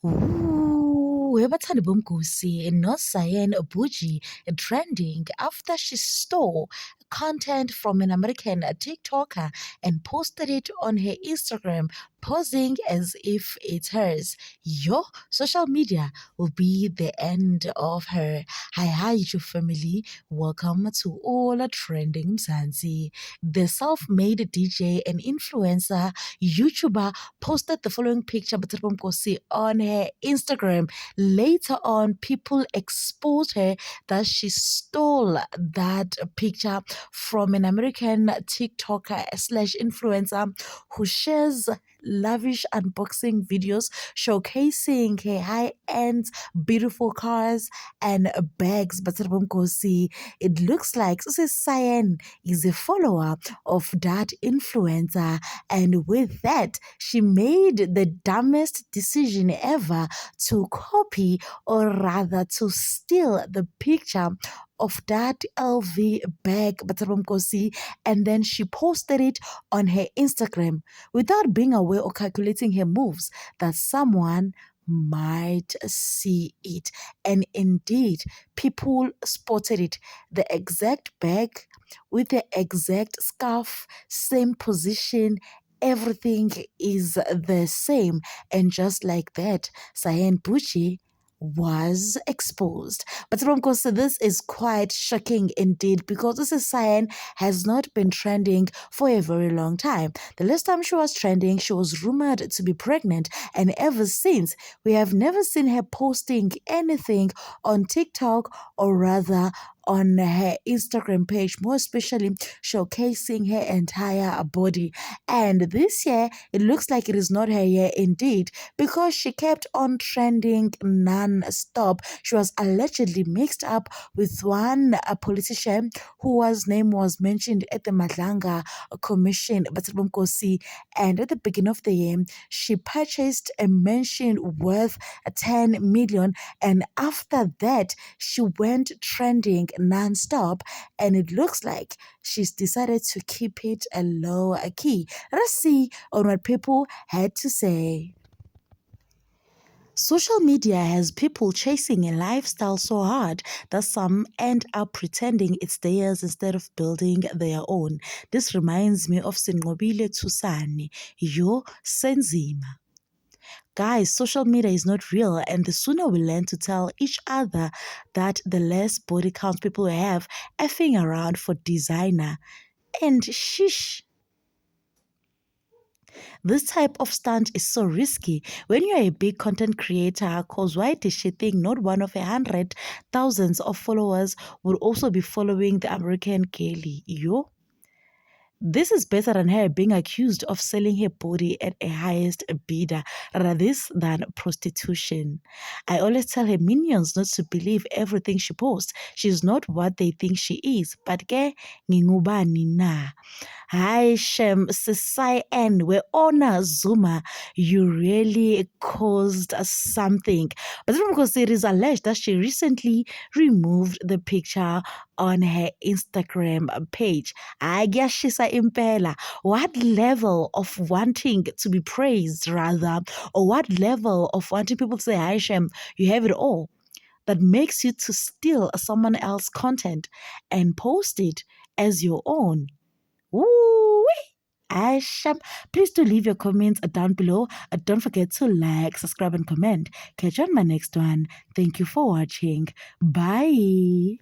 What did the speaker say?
Ooh, webathandi bomgosi noZayan Abuji trending after she stole content from an American TikToker and posted it on her Instagram, posing as if it's hers. Yo, social media will be the end of her. Hi, YouTube family. Welcome to All Trending Mzansi. The self-made DJ and influencer YouTuber posted the following picture Batsari on her Instagram. Later on, people exposed her that she stole that picture from an American TikToker slash influencer who shares lavish unboxing videos showcasing her high-end beautiful cars and bags. Batsari, it looks like Sis Cyan is a follower of that influencer, and with that, she made the dumbest decision ever to copy, or rather to steal the picture of that LV bag, Batsari, and then she posted it on her Instagram without being aware or calculating her moves that someone might see it. And indeed, people spotted it. The exact bag with the exact scarf, same position, everything is the same. And just like that, Zayan Buchi was exposed. But of course, this is quite shocking indeed, because this is Cyan has not been trending for a very long time. The last time she was trending, she was rumored to be pregnant, and ever since, we have never seen her posting anything on TikTok, or rather on her Instagram page, more especially showcasing her entire body. And this year, it looks like it is not her year indeed, because she kept on trending non-stop. She was allegedly mixed up with one politician whose name was mentioned at the Madlanga Commission, Batsari, and at the beginning of the year, she purchased a mansion worth 10 million, and after that, she went trending non-stop, and it looks like she's decided to keep it a low key. Let's see on what people had to say. Social media has people chasing a lifestyle so hard that some end up pretending it's theirs instead of building their own. This reminds me of Sinqobile Thusane, Yo Senzima. Guys, social media is not real, and the sooner we learn to tell each other that, the less body count people have effing around for designer. And shish. This type of stunt is so risky when you're a big content creator, cause why does she think not one of 100,000 of followers would also be following the American girlie? Yo? This is better than her being accused of selling her body at a highest bidder rather this than prostitution. I always tell her minions not to believe everything she posts. She's not what they think she is. But ke ngingubani na? Hi Shem Sisai N, we honor Zuma. You really caused something. But because it is alleged that she recently removed the picture on her Instagram page. I guess she's a impela. What level of wanting to be praised, rather, or what level of wanting people to say, "Hi Shem, you have it all," that makes you to steal someone else's content and post it as your own? Ooh, Asham. Please do leave your comments down below. Don't forget to like, subscribe, and comment. Catch you on my next one. Thank you for watching. Bye.